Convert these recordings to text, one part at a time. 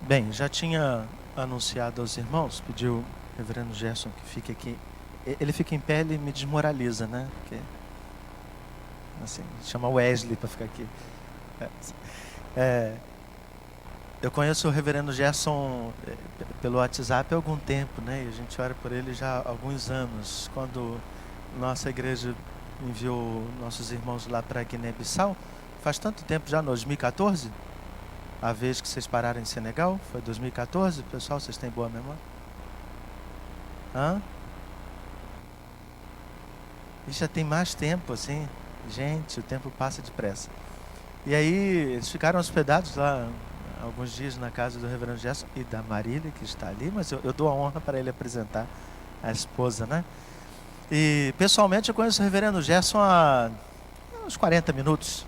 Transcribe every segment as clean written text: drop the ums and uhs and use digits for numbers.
Bem, já tinha anunciado aos irmãos, pediu o reverendo Gerson que fique aqui. Ele fica em pé, ele me desmoraliza, né? Porque, assim, chama Wesley para ficar aqui. É, eu conheço o reverendo Gerson pelo WhatsApp há algum tempo, né? E a gente ora por ele já há alguns anos. Quando nossa igreja enviou nossos irmãos lá para Guiné-Bissau, faz tanto tempo já, 2014? A vez que vocês pararam em Senegal, foi 2014? Pessoal, vocês têm boa memória? Hã? E já tem mais tempo, assim. Gente, o tempo passa depressa. E aí, eles ficaram hospedados lá alguns dias na casa do reverendo Gerson e da Marília, que está ali, mas eu dou a honra para ele apresentar a esposa, né? E, pessoalmente, eu conheço o reverendo Gerson há uns 40 minutos.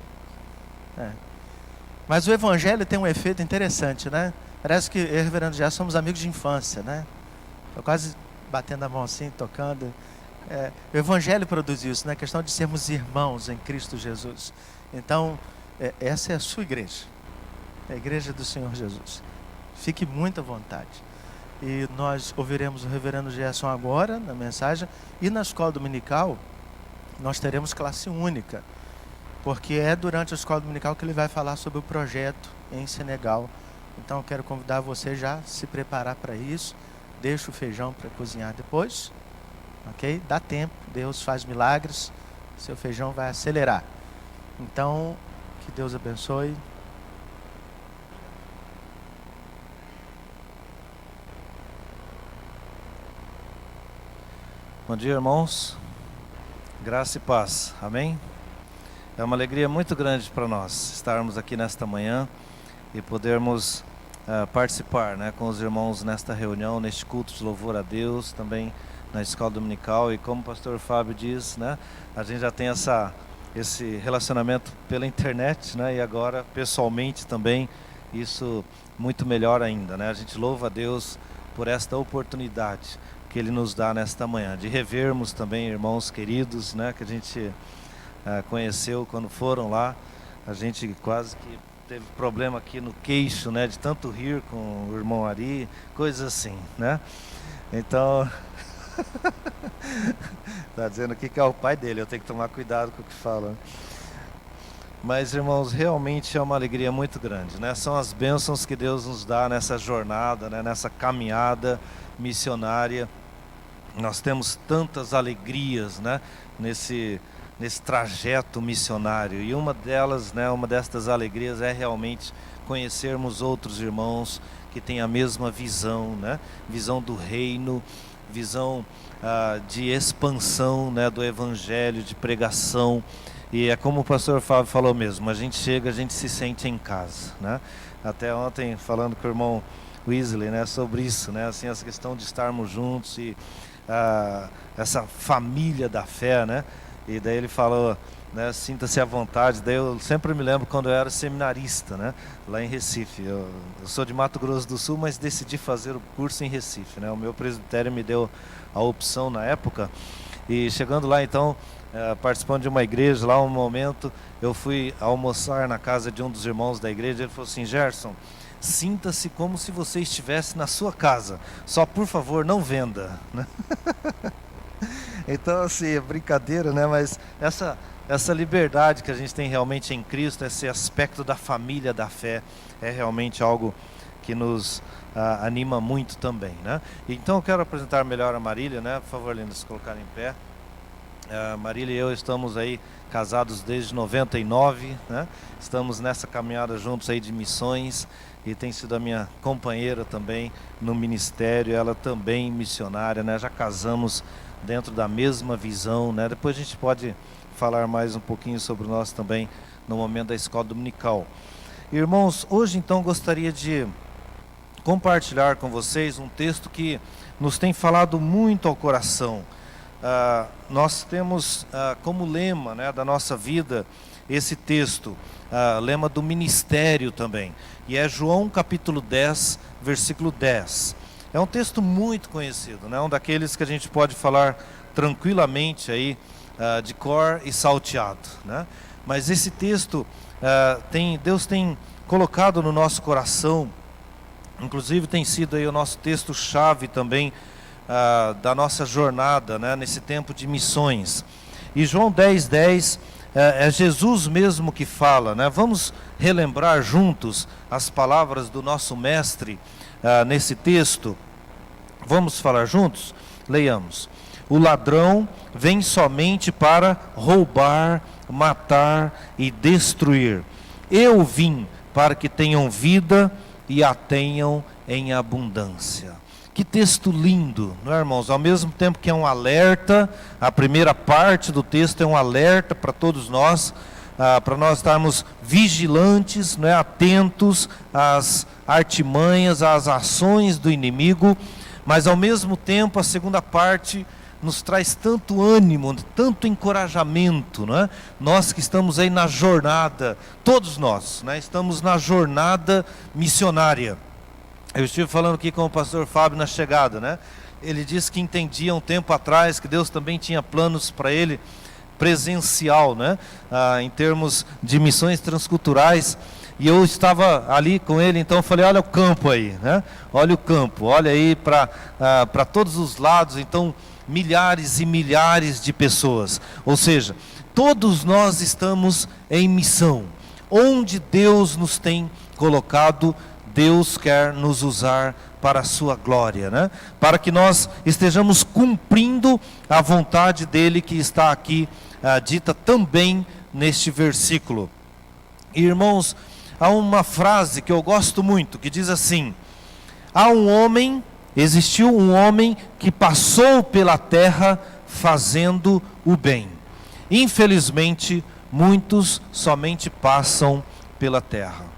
Mas o evangelho tem um efeito interessante, né? Parece que eu e o reverendo Gerson somos amigos de infância, né? Estou quase batendo a mão assim, tocando. O evangelho produz isso, né? A questão de sermos irmãos em Cristo Jesus. Então, essa é a sua igreja. É a igreja do Senhor Jesus. Fique muito à vontade. E nós ouviremos o reverendo Gerson agora, na mensagem. E na escola dominical, nós teremos classe única. Porque é durante a escola dominical que ele vai falar sobre o projeto em Senegal. Então eu quero convidar você já a se preparar para isso. Deixa o feijão para cozinhar depois. Ok? Dá tempo, Deus faz milagres. Seu feijão vai acelerar. Então, que Deus abençoe. Bom dia, irmãos. Graça e paz. Amém? É uma alegria muito grande para nós estarmos aqui nesta manhã e podermos participar, né, com os irmãos nesta reunião, neste culto de louvor a Deus, também na escola dominical. E como o pastor Fábio diz, né, a gente já tem esse relacionamento pela internet, né, e agora pessoalmente também, isso muito melhor ainda, né? A gente louva a Deus por esta oportunidade que Ele nos dá nesta manhã, de revermos também irmãos queridos, né, que a gente conheceu quando foram lá. A gente quase que teve problema aqui no queixo, né, de tanto rir com o irmão Ari, coisas assim, né? Então, tá dizendo aqui que é o pai dele, eu tenho que tomar cuidado com o que fala. Mas, irmãos, realmente é uma alegria muito grande, né? São as bênçãos que Deus nos dá nessa jornada, né, nessa caminhada missionária. Nós temos tantas alegrias, né, nesse trajeto missionário, e uma delas, né, uma destas alegrias é realmente conhecermos outros irmãos que têm a mesma visão, né, visão do reino, visão de expansão, né, do evangelho, de pregação. E é como o pastor Fábio falou mesmo, a gente chega, a gente se sente em casa, né? Até ontem falando com o irmão Wesley, né, sobre isso, né, assim, essa questão de estarmos juntos e essa família da fé, né? E daí ele falou, né, sinta-se à vontade. Daí eu sempre me lembro quando eu era seminarista, né, lá em Recife. Eu sou de Mato Grosso do Sul, mas decidi fazer o curso em Recife, né? O meu presbitério me deu a opção na época. E chegando lá, então, participando de uma igreja, lá um momento, eu fui almoçar na casa de um dos irmãos da igreja. Ele falou assim: Gerson, sinta-se como se você estivesse na sua casa, só por favor não venda, né? Então, assim, é brincadeira, né? Mas essa liberdade que a gente tem realmente em Cristo, esse aspecto da família da fé, é realmente algo que nos anima muito também, né? Então eu quero apresentar melhor a Marília, né? Por favor, Linda, se colocar em pé. Marília e eu estamos aí casados desde 99, né? Estamos nessa caminhada juntos aí de missões, e tem sido a minha companheira também no ministério, ela também missionária, né? Já casamos dentro da mesma visão, né? Depois a gente pode falar mais um pouquinho sobre nós também no momento da escola dominical. Irmãos, hoje então gostaria de compartilhar com vocês um texto que nos tem falado muito ao coração. Nós temos como lema, né, da nossa vida esse texto, lema do ministério também, e é João capítulo 10, versículo 10. É um texto muito conhecido, né, um daqueles que a gente pode falar tranquilamente aí, de cor e salteado, né? Mas esse texto, Deus tem colocado no nosso coração Inclusive tem sido aí o nosso texto-chave também da nossa jornada, né, nesse tempo de missões. E João 10:10 é Jesus mesmo que fala, né? Vamos relembrar juntos as palavras do nosso mestre nesse texto. Vamos falar juntos? Leiamos. O ladrão vem somente para roubar, matar e destruir. Eu vim para que tenham vida e a tenham em abundância. Que texto lindo, não é, irmãos? Ao mesmo tempo que é um alerta, a primeira parte do texto é um alerta para todos nós, para nós estarmos vigilantes, não é? Atentos às artimanhas, às ações do inimigo, mas ao mesmo tempo a segunda parte nos traz tanto ânimo, tanto encorajamento, não é? Nós que estamos aí na jornada, todos nós, né? Estamos na jornada missionária. Eu estive falando aqui com o pastor Fábio na chegada, né? Ele disse que entendia um tempo atrás que Deus também tinha planos para ele presencial, né? Em termos de missões transculturais. E eu estava ali com ele, então eu falei, olha o campo aí, né? Olha o campo, olha aí para todos os lados, então milhares e milhares de pessoas. Ou seja, todos nós estamos em missão. Onde Deus nos tem colocado, Deus quer nos usar para a sua glória, né? Para que nós estejamos cumprindo a vontade dele que está aqui dita também neste versículo. Irmãos, há uma frase que eu gosto muito, que diz assim: existiu um homem que passou pela terra fazendo o bem. Infelizmente, muitos somente passam pela terra.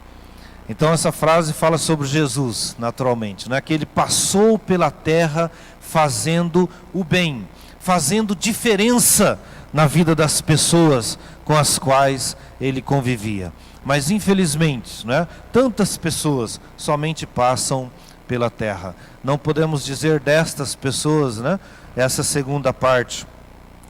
Então essa frase fala sobre Jesus, naturalmente, né? Que ele passou pela terra fazendo o bem, fazendo diferença na vida das pessoas com as quais ele convivia. Mas infelizmente, né, tantas pessoas somente passam pela terra. Não podemos dizer destas pessoas, né, essa segunda parte,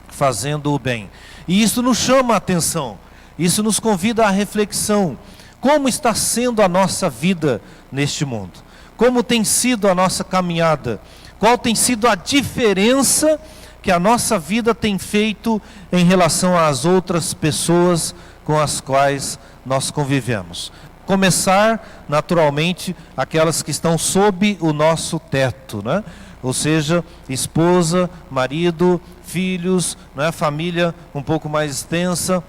fazendo o bem. E isso nos chama a atenção, isso nos convida à reflexão. Como está sendo a nossa vida neste mundo? Como tem sido a nossa caminhada? Qual tem sido a diferença que a nossa vida tem feito em relação às outras pessoas com as quais nós convivemos? Começar, naturalmente, aquelas que estão sob o nosso teto, né? Ou seja, esposa, marido, filhos, né? Família um pouco mais extensa.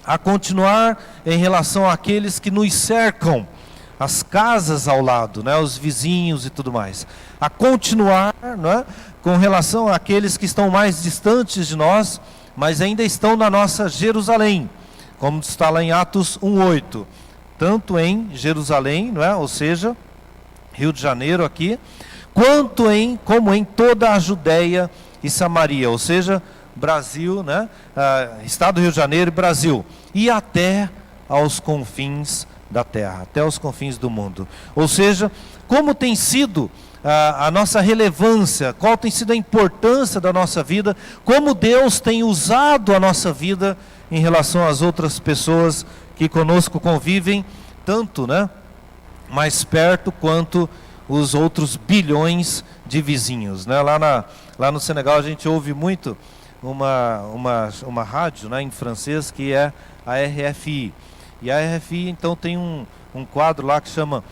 A continuar em relação àqueles que nos cercam, as casas ao lado, né, os vizinhos e tudo mais. A continuar, né, com relação àqueles que estão mais distantes de nós, mas ainda estão na nossa Jerusalém, como está lá em Atos 1:8. Tanto em Jerusalém, não é? Ou seja, Rio de Janeiro aqui, como em toda a Judéia e Samaria, ou seja, Brasil, né? Estado do Rio de Janeiro e Brasil, e até aos confins da terra, até aos confins do mundo. Ou seja, como tem sido a nossa relevância, qual tem sido a importância da nossa vida, como Deus tem usado a nossa vida em relação às outras pessoas que conosco convivem, tanto, né, mais perto quanto os outros bilhões de vizinhos, né? Lá no Senegal a gente ouve muito uma rádio, né, em francês, que é a RFI. E a RFI então tem um quadro lá que chama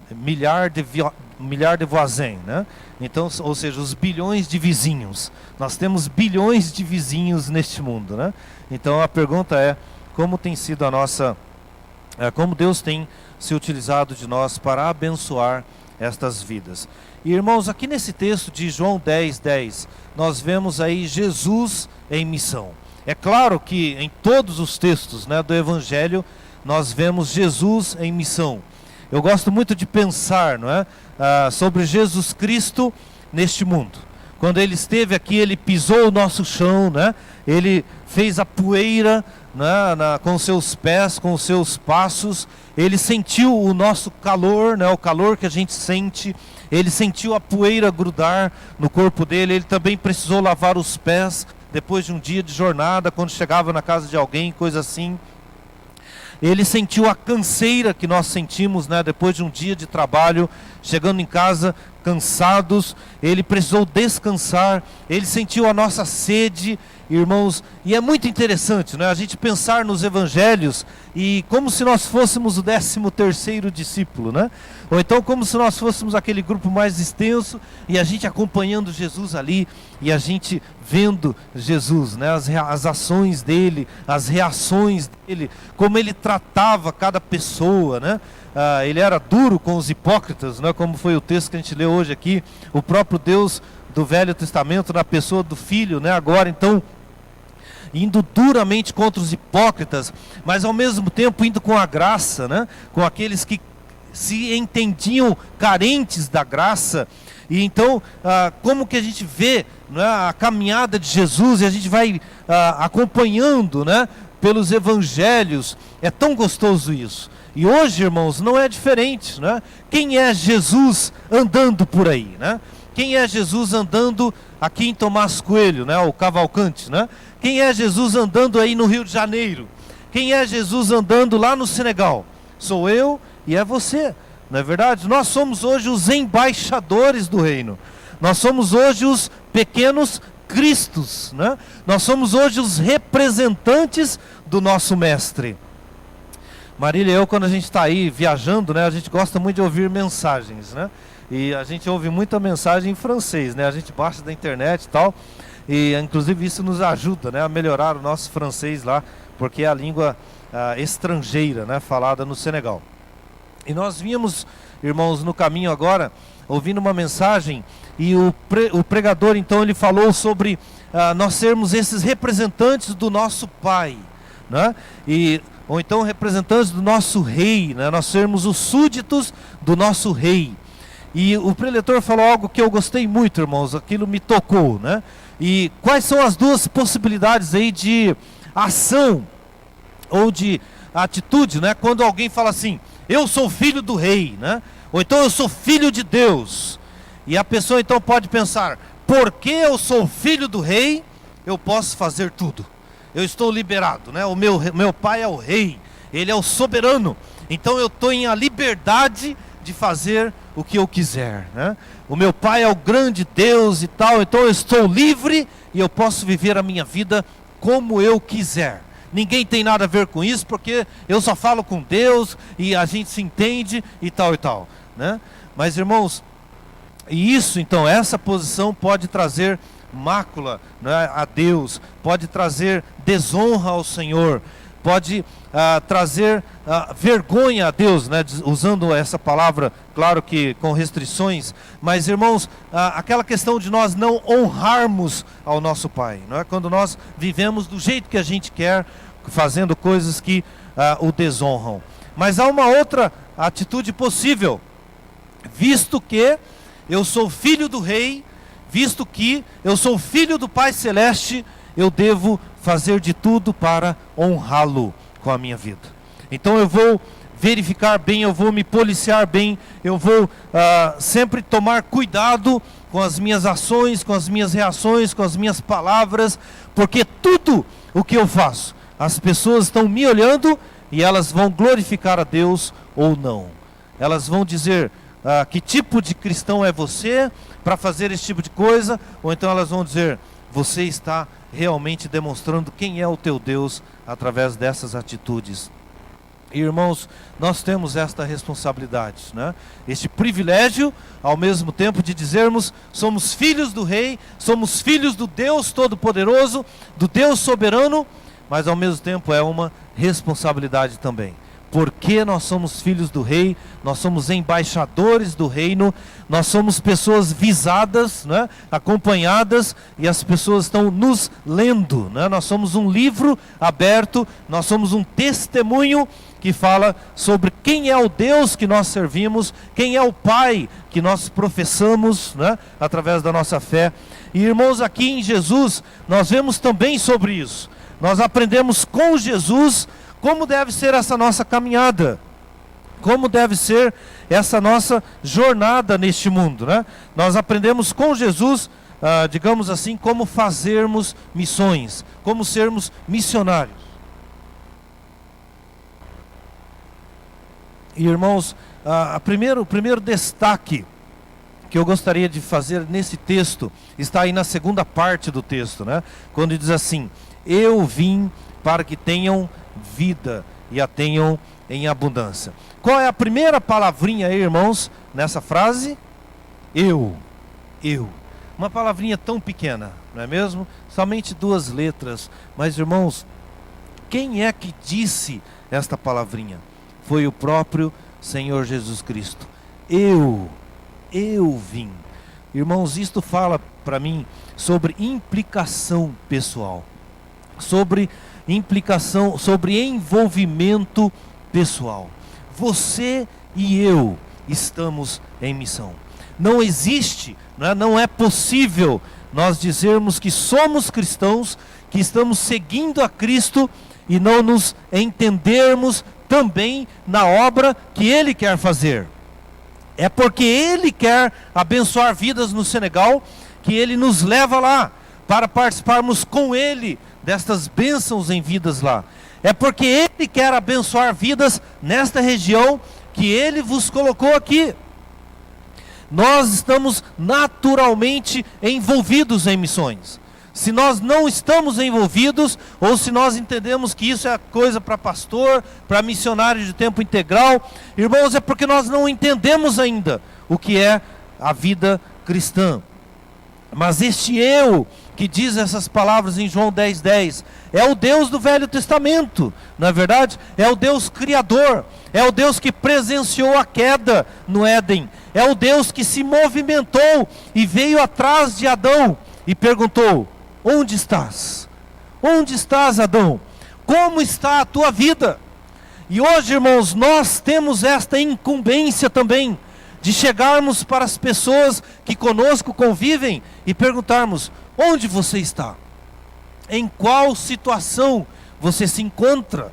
Milliard de voisins, né? Então, ou seja, os bilhões de vizinhos. Nós temos bilhões de vizinhos neste mundo, né? Então a pergunta é: como tem sido como Deus tem se utilizado de nós para abençoar estas vidas? E, irmãos, aqui nesse texto de João 10:10, nós vemos aí Jesus em missão. É claro que em todos os textos, né, do Evangelho, nós vemos Jesus em missão. Eu gosto muito de pensar, não é, sobre Jesus Cristo neste mundo. Quando ele esteve aqui, ele pisou o nosso chão, né? Ele fez a poeira, né, com seus pés, com os seus passos. Ele sentiu o nosso calor, né, o calor que a gente sente. Ele sentiu a poeira grudar no corpo dele. Ele também precisou lavar os pés depois de um dia de jornada, quando chegava na casa de alguém, coisa assim. ele sentiu a canseira que nós sentimos, né, depois de um dia de trabalho, chegando em casa cansados, ele precisou descansar, ele sentiu a nossa sede, irmãos, e é muito interessante, né, a gente pensar nos evangelhos e como se nós fôssemos o 13º discípulo, né, ou então como se nós fôssemos aquele grupo mais extenso e a gente acompanhando Jesus ali e a gente vendo Jesus, né, as ações dele, as reações dele, como ele tratava cada pessoa, né? Ele era duro com os hipócritas, né? Como foi o texto que a gente leu hoje aqui, o próprio Deus do Velho Testamento na pessoa do Filho, né? Agora então indo duramente contra os hipócritas, mas ao mesmo tempo indo com a graça, né? Com aqueles que se entendiam carentes da graça. E então, como que a gente vê, né, a caminhada de Jesus e a gente vai acompanhando, né, pelos evangelhos, é tão gostoso isso. E hoje, irmãos, não é diferente, né? Quem é Jesus andando por aí, né? Quem é Jesus andando aqui em Tomás Coelho, né, o Cavalcante, né? Quem é Jesus andando aí no Rio de Janeiro? Quem é Jesus andando lá no Senegal? Sou eu e é você. Não é verdade? Nós somos hoje os embaixadores do reino. Nós somos hoje os pequenos cristos, né? Nós somos hoje os representantes do nosso mestre. Marília e eu, quando a gente está aí viajando, né, a gente gosta muito de ouvir mensagens, né? E a gente ouve muita mensagem em francês, né? A gente baixa da internet e tal, e inclusive isso nos ajuda, né, a melhorar o nosso francês lá, porque é a língua estrangeira, né, falada no Senegal. E nós vínhamos, irmãos, no caminho agora, ouvindo uma mensagem, e o pregador então ele falou sobre nós sermos esses representantes do nosso Pai, né? Ou então representantes do nosso rei, né? Nós sermos os súditos do nosso rei. E o preletor falou algo que eu gostei muito, irmãos, aquilo me tocou, né? E quais são as duas possibilidades aí de ação ou de atitude, né? Quando alguém fala assim, eu sou filho do rei, né? Ou então eu sou filho de Deus. E a pessoa então pode pensar, porque eu sou filho do rei, eu posso fazer tudo. Eu estou liberado, né? O meu pai é o rei, ele é o soberano. Então eu tenho a liberdade de fazer o que eu quiser, né? O meu pai é o grande Deus e tal, então eu estou livre e eu posso viver a minha vida como eu quiser. Ninguém tem nada a ver com isso, porque eu só falo com Deus e a gente se entende e tal, né? Mas, irmãos, e isso então, essa posição pode trazer mácula, né, a Deus, pode trazer desonra ao Senhor, pode trazer vergonha a Deus, né, usando essa palavra, claro que com restrições, mas, irmãos, aquela questão de nós não honrarmos ao nosso Pai, não é? Quando nós vivemos do jeito que a gente quer, fazendo coisas que o desonram. Mas há uma outra atitude possível, visto que eu sou filho do rei, visto que eu sou filho do Pai Celeste, eu devo fazer de tudo para honrá-lo com a minha vida. Então eu vou verificar bem, eu vou me policiar bem, eu vou sempre tomar cuidado com as minhas ações, com as minhas reações, com as minhas palavras, porque tudo o que eu faço, as pessoas estão me olhando e elas vão glorificar a Deus ou não. Elas vão dizer que tipo de cristão é você para fazer esse tipo de coisa, ou então elas vão dizer, você está realmente demonstrando quem é o teu Deus através dessas atitudes. E, irmãos, nós temos esta responsabilidade, né? Este privilégio, ao mesmo tempo de dizermos, somos filhos do rei, somos filhos do Deus Todo-Poderoso, do Deus Soberano, mas ao mesmo tempo é uma responsabilidade também. Porque nós somos filhos do rei, nós somos embaixadores do reino, nós somos pessoas visadas, né, acompanhadas, e as pessoas estão nos lendo, né? Nós somos um livro aberto, nós somos um testemunho que fala sobre quem é o Deus que nós servimos, quem é o Pai que nós professamos, né, através da nossa fé. E, irmãos, aqui em Jesus nós vemos também sobre isso. Nós aprendemos com Jesus como deve ser essa nossa caminhada, como deve ser essa nossa jornada neste mundo, né? Nós aprendemos com Jesus, digamos assim, como fazermos missões, como sermos missionários. E irmãos, o primeiro destaque que eu gostaria de fazer nesse texto está aí na segunda parte do texto, né? Quando diz assim: eu vim para que tenham vida e a tenham em abundância. Qual é a primeira palavrinha aí, irmãos, nessa frase? Eu. Uma palavrinha tão pequena, não é mesmo? Somente 2 letras. Mas, irmãos, quem é que disse esta palavrinha? Foi o próprio Senhor Jesus Cristo. Eu vim. Irmãos, isto fala para mim sobre implicação pessoal, sobre implicação, sobre envolvimento pessoal. Você e eu estamos em missão. Não existe, não é possível nós dizermos que somos cristãos, que estamos seguindo a Cristo e não nos entendermos também na obra que Ele quer fazer. É porque Ele quer abençoar vidas no Senegal que Ele nos leva lá, para participarmos com Ele destas bênçãos em vidas lá. É porque Ele quer abençoar vidas nesta região que Ele vos colocou aqui. Nós estamos naturalmente envolvidos em missões. Se nós não estamos envolvidos, ou se nós entendemos que isso é coisa para pastor, para missionário de tempo integral, irmãos, é porque nós não entendemos ainda o que é a vida cristã. Mas este eu que diz essas palavras em João 10:10, é o Deus do Velho Testamento, na verdade, é o Deus Criador, é o Deus que presenciou a queda no Éden, é o Deus que se movimentou e veio atrás de Adão e perguntou: onde estás? Onde estás, Adão? Como está a tua vida? E hoje, irmãos, nós temos esta incumbência também, de chegarmos para as pessoas que conosco convivem e perguntarmos: onde você está? Em qual situação você se encontra?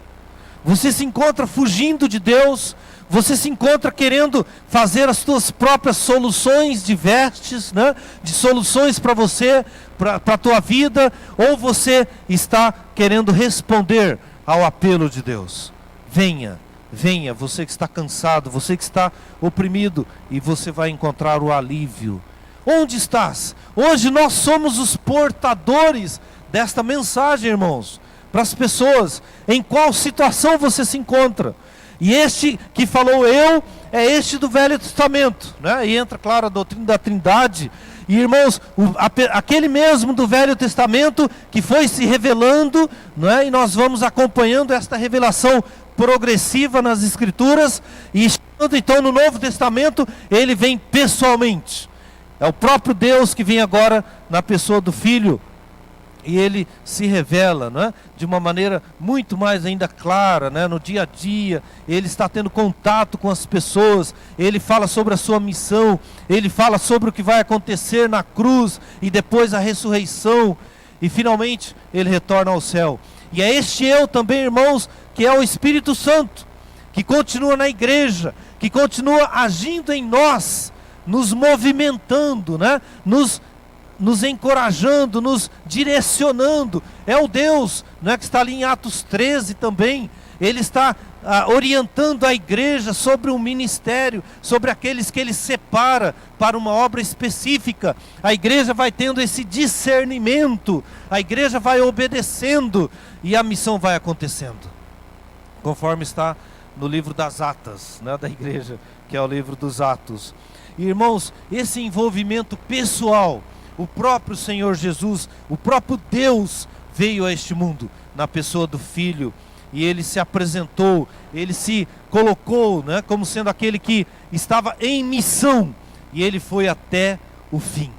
Você se encontra fugindo de Deus? Você se encontra querendo fazer as suas próprias soluções de vestes, né? De soluções para você, para a tua vida? Ou você está querendo responder ao apelo de Deus? Venha, venha, você que está cansado, você que está oprimido, e você vai encontrar o alívio. Onde estás? Hoje nós somos os portadores desta mensagem, irmãos, para as pessoas. Em qual situação você se encontra? E este que falou eu, é este do Velho Testamento, né? E entra, claro, a doutrina da Trindade. E, irmãos, aquele mesmo do Velho Testamento que foi se revelando, né? E nós vamos acompanhando esta revelação progressiva nas Escrituras. E chegando então no Novo Testamento, ele vem pessoalmente. É o próprio Deus que vem agora na pessoa do Filho. E ele se revela, né, de uma maneira muito mais ainda clara, né, no dia a dia. Ele está tendo contato com as pessoas. Ele fala sobre a sua missão. Ele fala sobre o que vai acontecer na cruz e depois a ressurreição. E finalmente ele retorna ao céu. E é este eu também, irmãos, que é o Espírito Santo, que continua na igreja, que continua agindo em nós, nos movimentando, né, nos encorajando, nos direcionando. É o Deus, né, que está ali em Atos 13 também. Ele está orientando a igreja sobre um ministério, sobre aqueles que ele separa para uma obra específica. A igreja vai tendo esse discernimento, a igreja vai obedecendo e a missão vai acontecendo, conforme está no livro das Atas, né, da igreja, que é o livro dos Atos. E, irmãos, esse envolvimento pessoal, o próprio Senhor Jesus, o próprio Deus veio a este mundo na pessoa do Filho, e ele se apresentou, ele se colocou, né, como sendo aquele que estava em missão, e ele foi até o fim.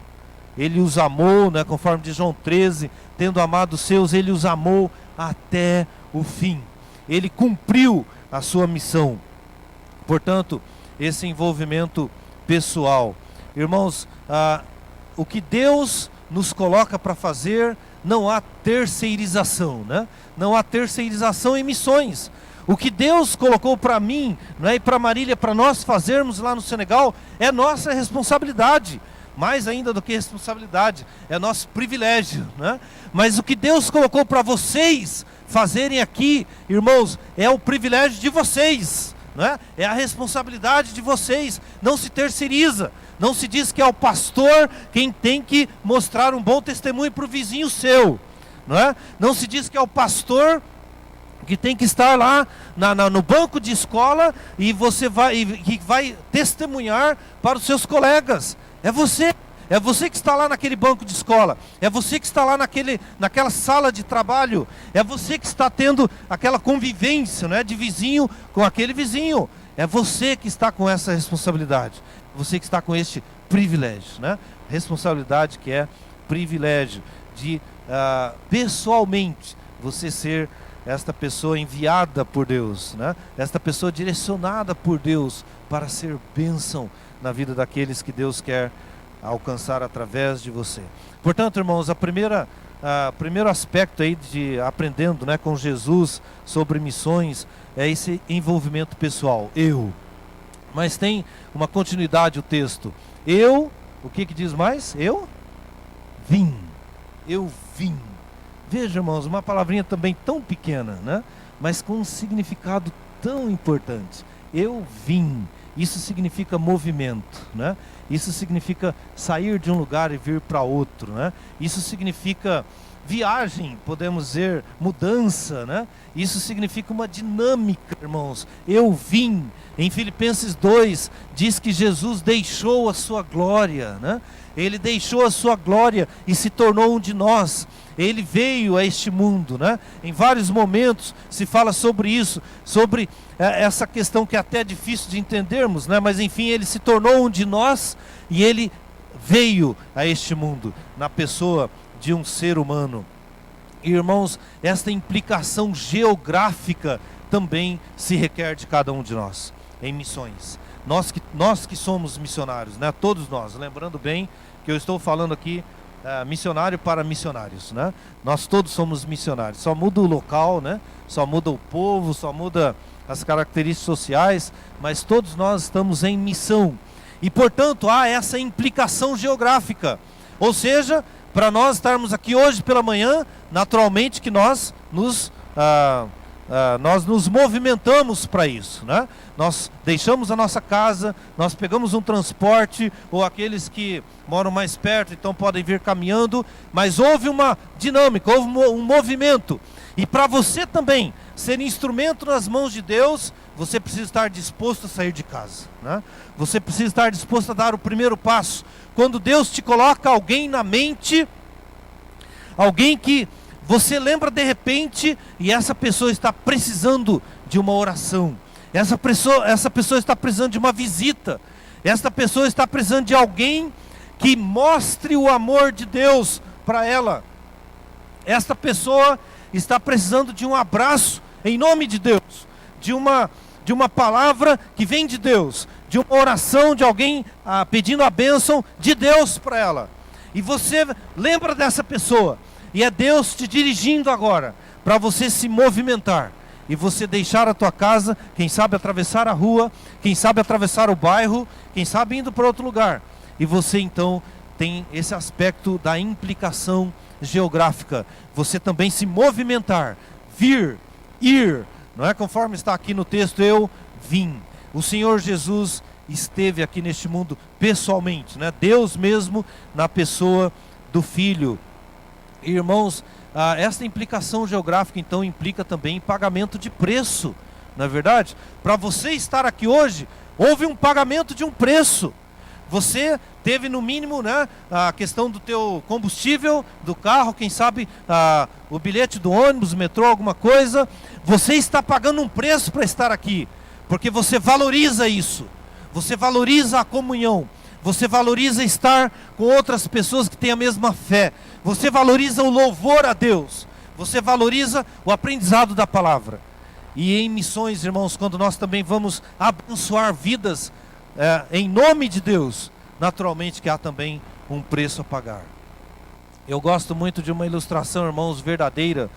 Ele os amou, né, conforme diz João 13, tendo amado os seus, ele os amou até o fim. Ele cumpriu a sua missão. Portanto, esse envolvimento pessoal. Irmãos, o que Deus nos coloca para fazer, não há terceirização, né? Não há terceirização em missões. O que Deus colocou para mim, né, e para Marília, para nós fazermos lá no Senegal, é nossa responsabilidade. Mais ainda do que responsabilidade, é nosso privilégio, né? Mas o que Deus colocou para vocês fazerem aqui, irmãos, é o privilégio de vocês. não é? É a responsabilidade de vocês, não se terceiriza. Não se diz que é o pastor quem tem que mostrar um bom testemunho para o vizinho seu, não é? Não se diz que é o pastor que tem que estar lá no banco de escola e que vai testemunhar para os seus colegas. É você que está lá naquele banco de escola, é você que está lá naquela sala de trabalho, é você que está tendo aquela convivência, não é, de vizinho com aquele vizinho. É você que está com essa responsabilidade, você que está com este privilégio, né? Responsabilidade que é privilégio de pessoalmente você ser esta pessoa enviada por Deus, né? Esta pessoa direcionada por Deus para ser bênção na vida daqueles que Deus quer alcançar através de você. Portanto, irmãos, primeiro aspecto aí de aprendendo, né, com Jesus sobre missões é esse envolvimento pessoal. Mas tem uma continuidade o texto. O que diz mais? Eu vim. Veja, irmãos, uma palavrinha também tão pequena, né? Mas com um significado tão importante. Eu vim. Isso significa movimento, né? Isso significa sair de um lugar e vir para outro, né? Isso significa viagem, podemos dizer, mudança, né? Isso significa uma dinâmica, irmãos. Eu vim. Em Filipenses 2 diz que Jesus deixou a sua glória, né? Ele deixou a sua glória e se tornou um de nós. Ele veio a este mundo, né? Em vários momentos se fala sobre isso, sobre essa questão que é até difícil de entendermos, né? Mas enfim, ele se tornou um de nós e ele veio a este mundo na pessoa de um ser humano. E, irmãos, esta implicação geográfica também se requer de cada um de nós em missões. Nós que somos missionários, né? Todos nós, lembrando bem que eu estou falando aqui missionário para missionários, né? Nós todos somos missionários, só muda o local, né? Só muda o povo, só muda as características sociais, mas todos nós estamos em missão. E, portanto, há essa implicação geográfica. Ou seja, para nós estarmos aqui hoje pela manhã, naturalmente que nós nos movimentamos para isso, né? Nós deixamos a nossa casa, nós pegamos um transporte, ou aqueles que moram mais perto, então podem vir caminhando, mas houve uma dinâmica, houve um movimento. E para você também ser instrumento nas mãos de Deus, você precisa estar disposto a sair de casa, né? Você precisa estar disposto a dar o primeiro passo. Quando Deus te coloca alguém na mente, alguém que você lembra de repente, e essa pessoa está precisando de uma oração, essa pessoa está precisando de uma visita, essa pessoa está precisando de alguém que mostre o amor de Deus para ela, esta pessoa está precisando de um abraço em nome de Deus, de uma palavra que vem de Deus, de uma oração de alguém pedindo a bênção de Deus para ela, e você lembra dessa pessoa, e é Deus te dirigindo agora, para você se movimentar, e você deixar a tua casa, quem sabe atravessar a rua, quem sabe atravessar o bairro, quem sabe indo para outro lugar, e você então tem esse aspecto da implicação geográfica, você também se movimentar, vir, ir, não é conforme está aqui no texto, eu vim. O Senhor Jesus esteve aqui neste mundo pessoalmente, né? Deus mesmo na pessoa do Filho. Irmãos, esta implicação geográfica então implica também pagamento de preço, não é verdade? Para você estar aqui hoje, houve um pagamento de um preço. Você teve no mínimo, né, a questão do teu combustível, do carro, quem sabe o bilhete do ônibus, metrô, alguma coisa. Você está pagando um preço para estar aqui, porque você valoriza isso, você valoriza a comunhão, você valoriza estar com outras pessoas que têm a mesma fé, você valoriza o louvor a Deus, você valoriza o aprendizado da palavra. E em missões, irmãos, quando nós também vamos abençoar vidas em nome de Deus, naturalmente que há também um preço a pagar. Eu gosto muito de uma ilustração, irmãos, verdadeira,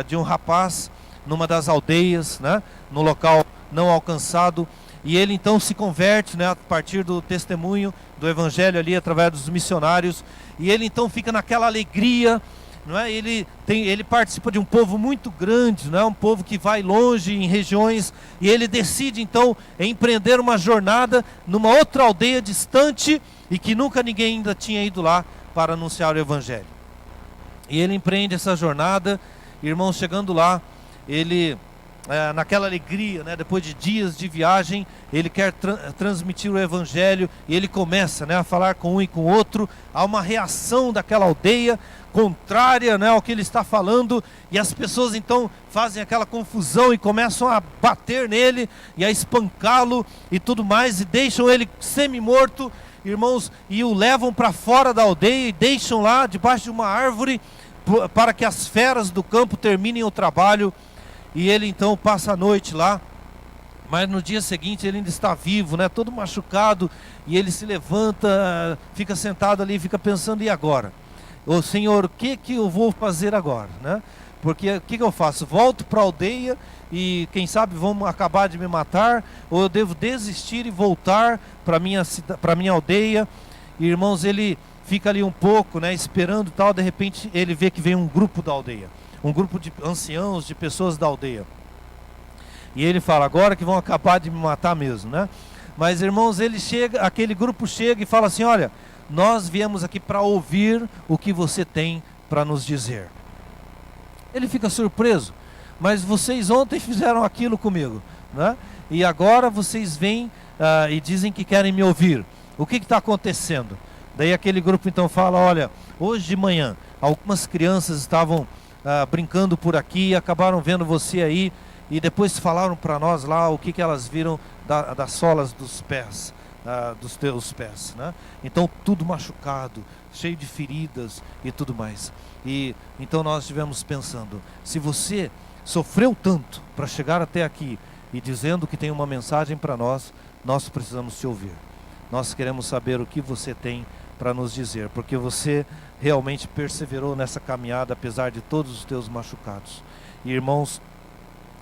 de um rapaz numa das aldeias, né, no local não alcançado, e ele então se converte, né, a partir do testemunho do evangelho ali, através dos missionários, e ele então fica naquela alegria, não é? Ele participa de um povo muito grande, não é? Um povo que vai longe em regiões, e ele decide então empreender uma jornada numa outra aldeia distante e que nunca ninguém ainda tinha ido lá para anunciar o evangelho. E ele empreende essa jornada, irmãos, chegando lá, ele naquela alegria, né, depois de dias de viagem, ele quer transmitir o evangelho, e ele começa, né, a falar com um e com o outro. Há uma reação daquela aldeia contrária, né, ao que ele está falando, e as pessoas então fazem aquela confusão e começam a bater nele e a espancá-lo e tudo mais, e deixam ele semi-morto, irmãos, e o levam para fora da aldeia e deixam lá debaixo de uma árvore para que as feras do campo terminem o trabalho. E ele então passa a noite lá, mas no dia seguinte ele ainda está vivo, né, todo machucado, e ele se levanta, fica sentado ali, fica pensando: e agora? Ô Senhor, o que eu vou fazer agora, né? Porque o que eu faço? Volto para a aldeia e quem sabe vão acabar de me matar, ou eu devo desistir e voltar para minha aldeia? E, irmãos, ele fica ali um pouco, né, esperando e tal. De repente ele vê que vem um grupo da aldeia, um grupo de anciãos, de pessoas da aldeia. E ele fala: agora que vão acabar de me matar mesmo, né? Mas, irmãos, aquele grupo chega e fala assim: olha, nós viemos aqui para ouvir o que você tem para nos dizer. Ele fica surpreso: mas vocês ontem fizeram aquilo comigo, né? E agora vocês vêm e dizem que querem me ouvir. O que está acontecendo? Daí aquele grupo então fala: olha, hoje de manhã algumas crianças estavam brincando por aqui e acabaram vendo você aí, e depois falaram para nós lá o que elas viram das solas dos pés, dos teus pés, né? Então tudo machucado, cheio de feridas e tudo mais. E então nós estivemos pensando: se você sofreu tanto para chegar até aqui e dizendo que tem uma mensagem para nós, nós precisamos te ouvir. Nós queremos saber o que você tem para nos dizer, porque você realmente perseverou nessa caminhada apesar de todos os teus machucados. E, irmãos,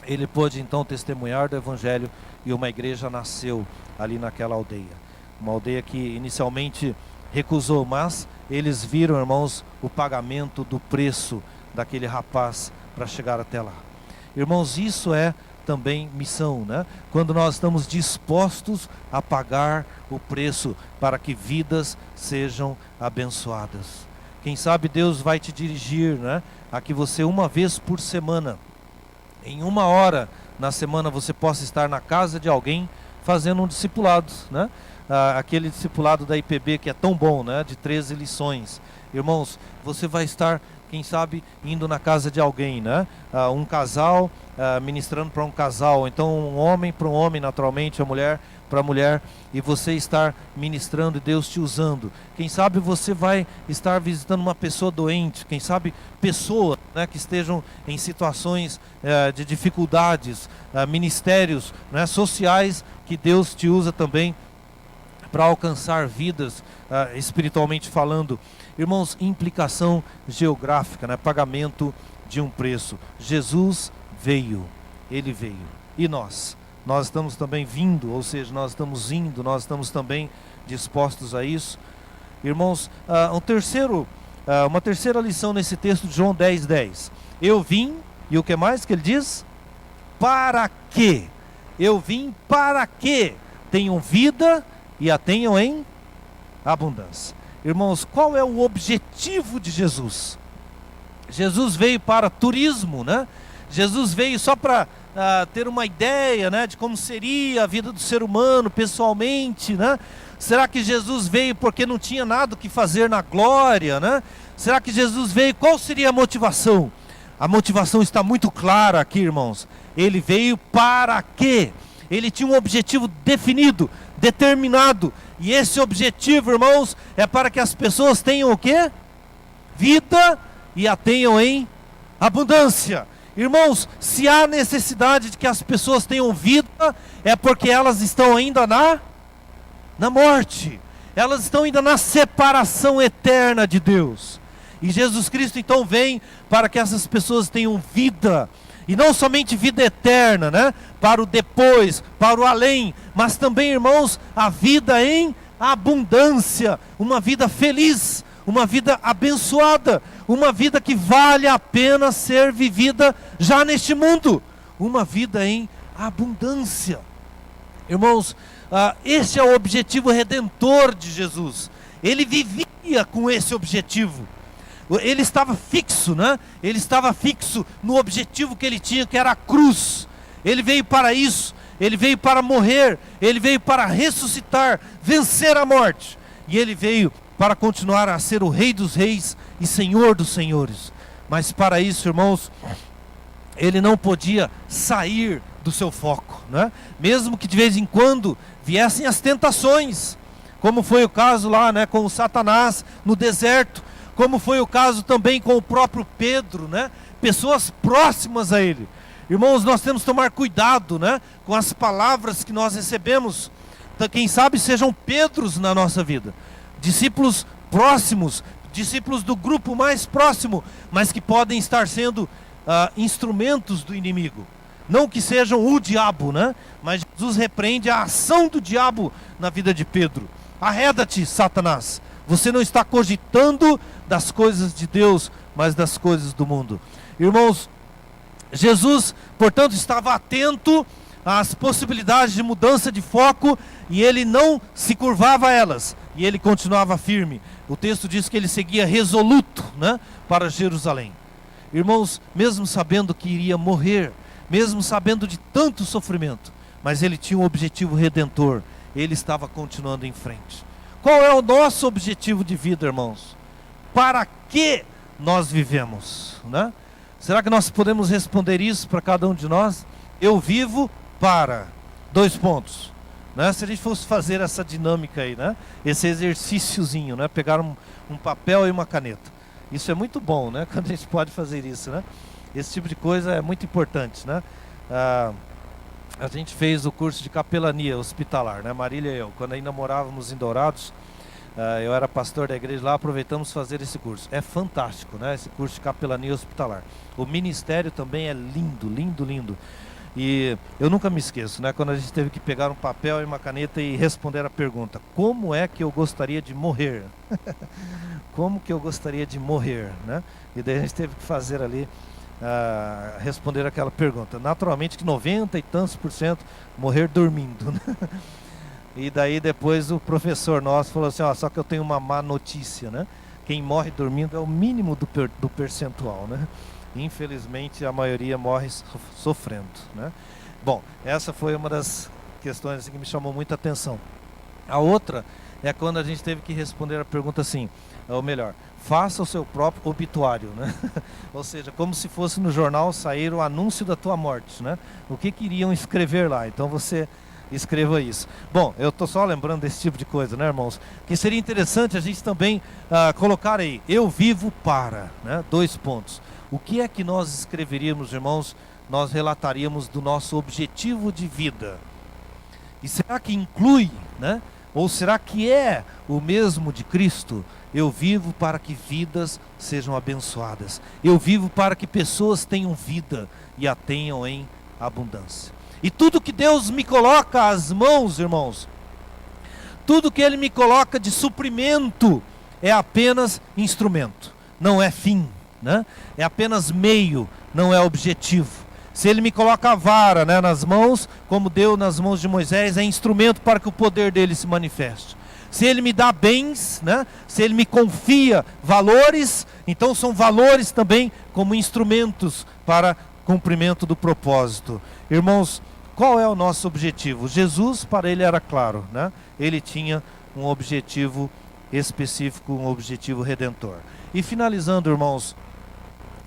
ele pôde então testemunhar do evangelho, e uma igreja nasceu ali naquela aldeia. Uma aldeia que inicialmente recusou, mas eles viram, irmãos, o pagamento do preço daquele rapaz para chegar até lá. Irmãos, isso é também missão, né? Quando nós estamos dispostos a pagar o preço para que vidas sejam abençoadas. Quem sabe Deus vai te dirigir, né, a que você, uma vez por semana, em 1 hora na semana, você possa estar na casa de alguém fazendo um discipulado, né? Aquele discipulado da IPB que é tão bom, né, de 13 lições. Irmãos, você vai estar, quem sabe, indo na casa de alguém, né? Um casal ministrando para um casal, então um homem para um homem, naturalmente, a mulher para a mulher, e você estar ministrando e Deus te usando. Quem sabe você vai estar visitando uma pessoa doente, quem sabe pessoas, né, que estejam em situações de dificuldades, ministérios, né, sociais, que Deus te usa também para alcançar vidas, espiritualmente falando. Irmãos, implicação geográfica, né? Pagamento de um preço. Jesus veio, ele veio. E nós estamos também vindo, ou seja, nós estamos indo, nós estamos também dispostos a isso. Irmãos, uma terceira lição nesse texto de João 10:10. Eu vim, e o que mais que ele diz? Para quê? Eu vim para quê? Tenham vida e a tenham em abundância. Irmãos, qual é o objetivo de Jesus? Jesus veio para turismo, né? Jesus veio só para ter uma ideia, né, de como seria a vida do ser humano pessoalmente, né? Será que Jesus veio porque não tinha nada o que fazer na glória, né? Será que Jesus veio? Qual seria a motivação? A motivação está muito clara aqui, irmãos. Ele veio para quê? Ele tinha um objetivo definido, determinado. E esse objetivo, irmãos, é para que as pessoas tenham o quê? Vida e a tenham em abundância. Irmãos, se há necessidade de que as pessoas tenham vida, é porque elas estão ainda na morte. Elas estão ainda na separação eterna de Deus. E Jesus Cristo então vem para que essas pessoas tenham vida. E não somente vida eterna, né? Para o depois, para o além, mas também, irmãos, a vida em abundância, uma vida feliz, uma vida abençoada, uma vida que vale a pena ser vivida já neste mundo, uma vida em abundância. Irmãos, este é o objetivo redentor de Jesus. Ele vivia com esse objetivo. Ele estava fixo, né? Ele estava fixo no objetivo que ele tinha, que era a cruz. Ele veio para isso, ele veio para morrer, ele veio para ressuscitar, vencer a morte. E ele veio para continuar a ser o Rei dos Reis e Senhor dos Senhores. Mas para isso, irmãos, ele não podia sair do seu foco, né? Mesmo que de vez em quando viessem as tentações, como foi o caso lá, né, com o Satanás no deserto, como foi o caso também com o próprio Pedro, né? Pessoas próximas a ele. Irmãos, nós temos que tomar cuidado, né, com as palavras que nós recebemos. Quem sabe sejam Pedros na nossa vida, discípulos próximos, discípulos do grupo mais próximo, mas que podem estar sendo instrumentos do inimigo. Não que sejam o diabo, né? Mas Jesus repreende a ação do diabo na vida de Pedro. Arreda-te, Satanás. Você não está cogitando das coisas de Deus, mas das coisas do mundo. Irmãos, Jesus, portanto, estava atento às possibilidades de mudança de foco e ele não se curvava a elas. E ele continuava firme. O texto diz que ele seguia resoluto, né, para Jerusalém. Irmãos, mesmo sabendo que iria morrer, mesmo sabendo de tanto sofrimento, mas ele tinha um objetivo redentor. Ele estava continuando em frente. Qual é o nosso objetivo de vida, irmãos? Para que nós vivemos, né? Será que nós podemos responder isso para cada um de nós? Eu vivo para... 2 pontos. Né? Se a gente fosse fazer essa dinâmica aí, né? Esse exercíciozinho, né? Pegar um papel e uma caneta. Isso é muito bom, né? Quando a gente pode fazer isso, né? Esse tipo de coisa é muito importante, né? A gente fez o curso de capelania hospitalar, né? Marília e eu, quando ainda morávamos em Dourados, eu era pastor da igreja lá, aproveitamos fazer esse curso. É fantástico, né? Esse curso de capelania hospitalar. O ministério também é lindo, lindo, lindo. E eu nunca me esqueço, né? Quando a gente teve que pegar um papel e uma caneta e responder a pergunta: como é que eu gostaria de morrer? Como que eu gostaria de morrer, né? E daí a gente teve que fazer ali, responder aquela pergunta. Naturalmente que 90 e tantos % morrer dormindo, né? E daí depois o professor nosso falou assim: ó, só que eu tenho uma má notícia, né? Quem morre dormindo é o mínimo do percentual, né? Infelizmente a maioria morre sofrendo, né? Bom, essa foi uma das questões assim, que me chamou muita atenção. A outra é quando a gente teve que responder a pergunta assim, ou melhor, faça o seu próprio obituário, né? Ou seja, como se fosse no jornal sair o anúncio da tua morte, né? O que queriam escrever lá? Então você escreva isso. Bom, eu estou só lembrando desse tipo de coisa, né, irmãos? Que seria interessante a gente também colocar aí, eu vivo para, né? 2 pontos. O que é que nós escreveríamos, irmãos? Nós relataríamos do nosso objetivo de vida. E será que inclui, né? Ou será que é o mesmo de Cristo? Eu vivo para que vidas sejam abençoadas. Eu vivo para que pessoas tenham vida e a tenham em abundância. E tudo que Deus me coloca às mãos, irmãos, tudo que Ele me coloca de suprimento é apenas instrumento, não é fim, né? É apenas meio, não é objetivo. Se Ele me coloca a vara, né, nas mãos, como deu nas mãos de Moisés, é instrumento para que o poder dele se manifeste. Se Ele me dá bens, né, se Ele me confia valores, então são valores também como instrumentos para cumprimento do propósito. Irmãos, qual é o nosso objetivo? Jesus, para Ele era claro, né? Ele tinha um objetivo específico, um objetivo redentor. E finalizando, irmãos,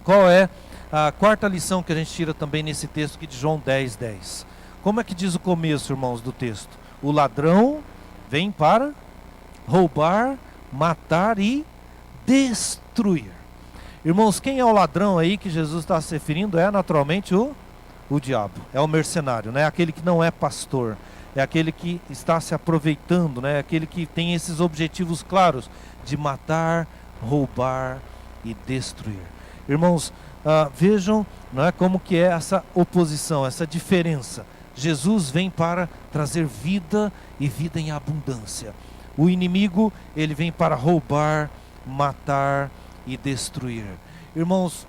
qual é a quarta lição que a gente tira também nesse texto aqui de João 10:10? Como é que diz o começo, irmãos, do texto? O ladrão vem para roubar, matar e destruir. Irmãos, quem é o ladrão aí que Jesus está se referindo? É naturalmente o diabo, é o mercenário, né? Aquele que não é pastor, é aquele que está se aproveitando, né? Aquele que tem esses objetivos claros de matar, roubar e destruir. Irmãos, vejam, né, como que é essa oposição, essa diferença. Jesus vem para trazer vida e vida em abundância. O inimigo, ele vem para roubar, matar e destruir. Irmãos,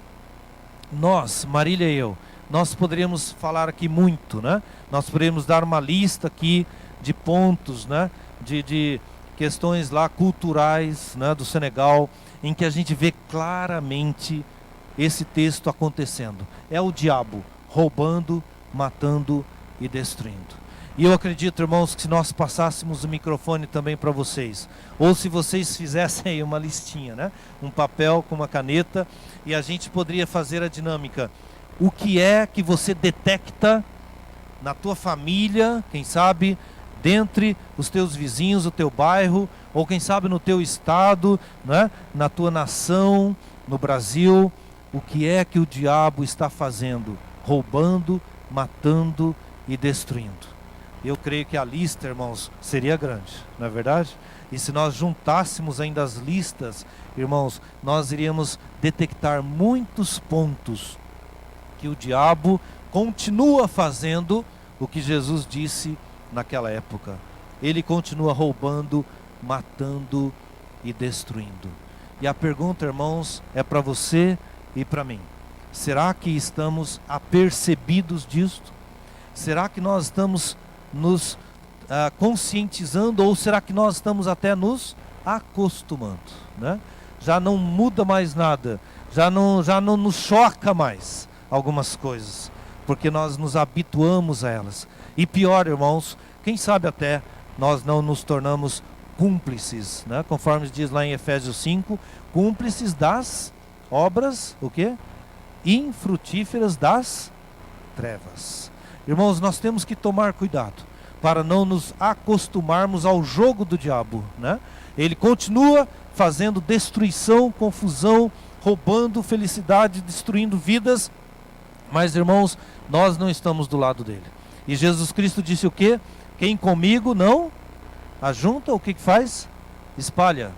nós, Marília e eu, nós poderíamos falar aqui muito, né? Nós poderíamos dar uma lista aqui de pontos, né? De questões lá culturais, né? Do Senegal, em que a gente vê claramente esse texto acontecendo. É o diabo roubando, matando e destruindo. E eu acredito, irmãos, que se nós passássemos o microfone também para vocês, ou se vocês fizessem aí uma listinha, né? Um papel com uma caneta, e a gente poderia fazer a dinâmica. O que é que você detecta na tua família, quem sabe, dentre os teus vizinhos, o teu bairro, ou quem sabe no teu estado, né? Na tua nação, no Brasil, o que é que o diabo está fazendo? Roubando, matando e destruindo. Eu creio que a lista, irmãos, seria grande, não é verdade? E se nós juntássemos ainda as listas, irmãos, nós iríamos detectar muitos pontos que o diabo continua fazendo o que Jesus disse naquela época. Ele continua roubando, matando e destruindo. E a pergunta, irmãos, é para você e para mim. Será que estamos apercebidos disto? Será que nós estamos nos conscientizando, ou será que nós estamos até nos acostumando, né? Já não muda mais nada, já não nos choca mais algumas coisas, porque nós nos habituamos a elas. E pior, irmãos, quem sabe até nós não nos tornamos cúmplices, né? Conforme diz lá em Efésios 5, cúmplices das obras, o quê? Infrutíferas das trevas. Irmãos, nós temos que tomar cuidado para não nos acostumarmos ao jogo do diabo, né? Ele continua fazendo destruição, confusão, roubando felicidade, destruindo vidas, mas, irmãos, nós não estamos do lado dele. E Jesus Cristo disse o quê? Quem comigo não ajunta, o que faz? Espalha.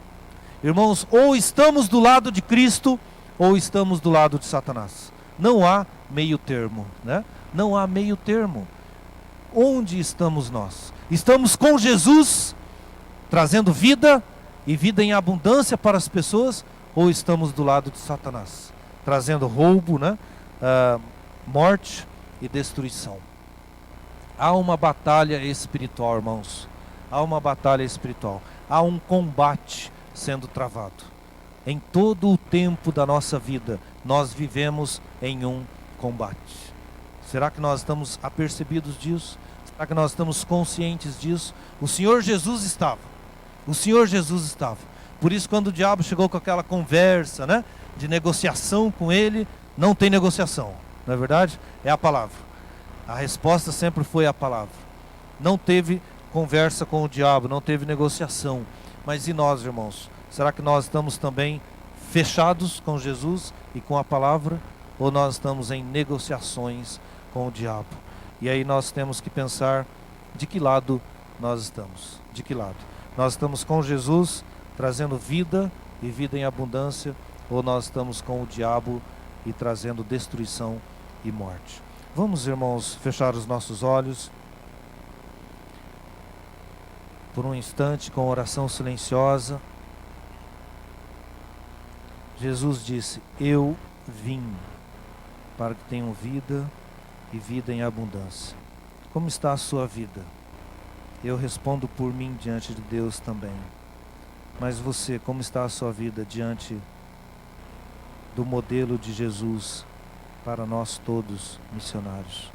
Irmãos, ou estamos do lado de Cristo, ou estamos do lado de Satanás. Não há meio termo, né? Não há meio termo. Onde estamos nós? Estamos com Jesus, trazendo vida e vida em abundância para as pessoas, ou estamos do lado de Satanás, trazendo roubo, né? Morte e destruição. Há uma batalha espiritual, irmãos. Há uma batalha espiritual. Há um combate sendo travado. Em todo o tempo da nossa vida, nós vivemos em um combate. Será que nós estamos apercebidos disso? Será que nós estamos conscientes disso? O Senhor Jesus estava. O Senhor Jesus estava. Por isso, quando o diabo chegou com aquela conversa, né, de negociação com ele, não tem negociação. Não é verdade? É a palavra. A resposta sempre foi a palavra. Não teve conversa com o diabo, não teve negociação. Mas e nós, irmãos? Será que nós estamos também fechados com Jesus e com a palavra? Ou nós estamos em negociações com o diabo? E aí nós temos que pensar de que lado nós estamos. De que lado? Nós estamos com Jesus, trazendo vida e vida em abundância, ou nós estamos com o diabo e trazendo destruição e morte? Vamos, irmãos, fechar os nossos olhos por um instante com oração silenciosa. Jesus disse: eu vim para que tenham vida e vida em abundância. Como está a sua vida? Eu respondo por mim diante de Deus também. Mas você, como está a sua vida diante do modelo de Jesus para nós todos missionários?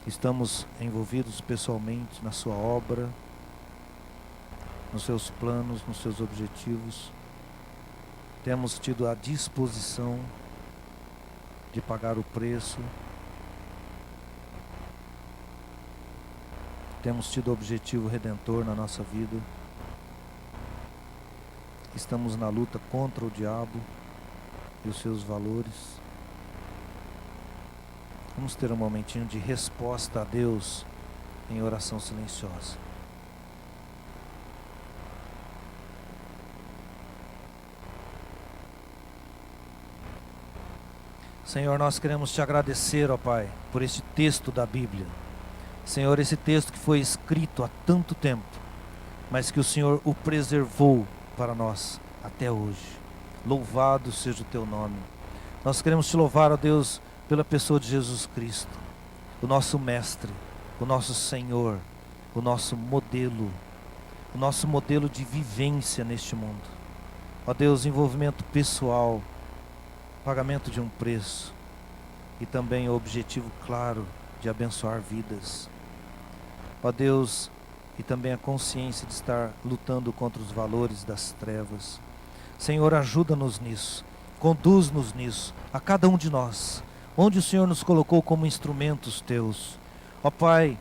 Estamos envolvidos pessoalmente na sua obra, nos seus planos, nos seus objetivos? Temos tido a disposição de pagar o preço? Temos tido o objetivo redentor na nossa vida? Estamos na luta contra o diabo e os seus valores? Vamos ter um momentinho de resposta a Deus em oração silenciosa. Senhor, nós queremos te agradecer, ó Pai, por este texto da Bíblia. Senhor, esse texto que foi escrito há tanto tempo, mas que o Senhor o preservou para nós até hoje. Louvado seja o teu nome. Nós queremos te louvar, ó Deus, pela pessoa de Jesus Cristo, o nosso mestre, o nosso Senhor, o nosso modelo de vivência neste mundo. Ó Deus, envolvimento pessoal, pagamento de um preço e também o objetivo claro de abençoar vidas. Ó Deus, e também a consciência de estar lutando contra os valores das trevas. Senhor, ajuda-nos nisso, conduz-nos nisso, a cada um de nós, onde o Senhor nos colocou como instrumentos teus. Ó Pai,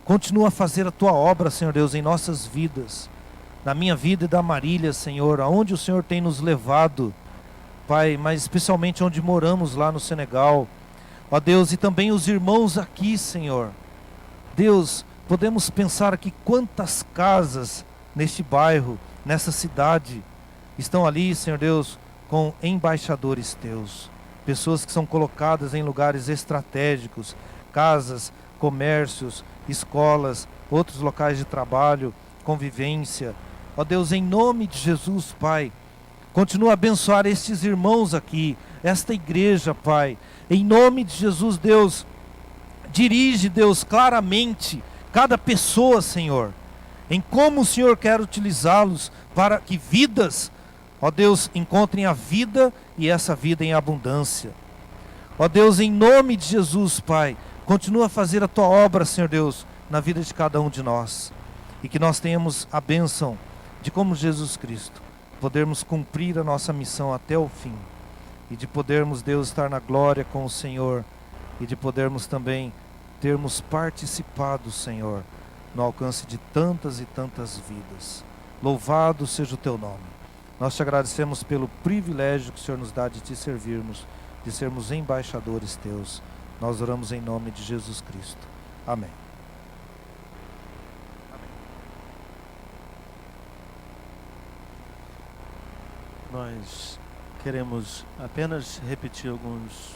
continua a fazer a tua obra, Senhor Deus, em nossas vidas, na minha vida e da Marília, Senhor, aonde o Senhor tem nos levado, Pai, mas especialmente onde moramos lá no Senegal. Ó Deus, e também os irmãos aqui, Senhor. Deus, podemos pensar aqui quantas casas neste bairro, nessa cidade, estão ali, Senhor Deus, com embaixadores teus. Pessoas que são colocadas em lugares estratégicos, casas, comércios, escolas, outros locais de trabalho, convivência. Ó Deus, em nome de Jesus, Pai, continua a abençoar estes irmãos aqui, esta igreja, Pai. Em nome de Jesus, Deus, dirige, Deus, claramente cada pessoa, Senhor, em como o Senhor quer utilizá-los para que vidas, ó Deus, encontrem a vida e essa vida em abundância. Ó Deus, em nome de Jesus, Pai, continua a fazer a tua obra, Senhor Deus, na vida de cada um de nós. E que nós tenhamos a bênção de, como Jesus Cristo, podermos cumprir a nossa missão até o fim. E de podermos, Deus, estar na glória com o Senhor. E de podermos também termos participado, Senhor, no alcance de tantas e tantas vidas. Louvado seja o teu nome. Nós te agradecemos pelo privilégio que o Senhor nos dá de te servirmos, de sermos embaixadores teus. Nós oramos em nome de Jesus Cristo. Amém. Nós queremos apenas repetir alguns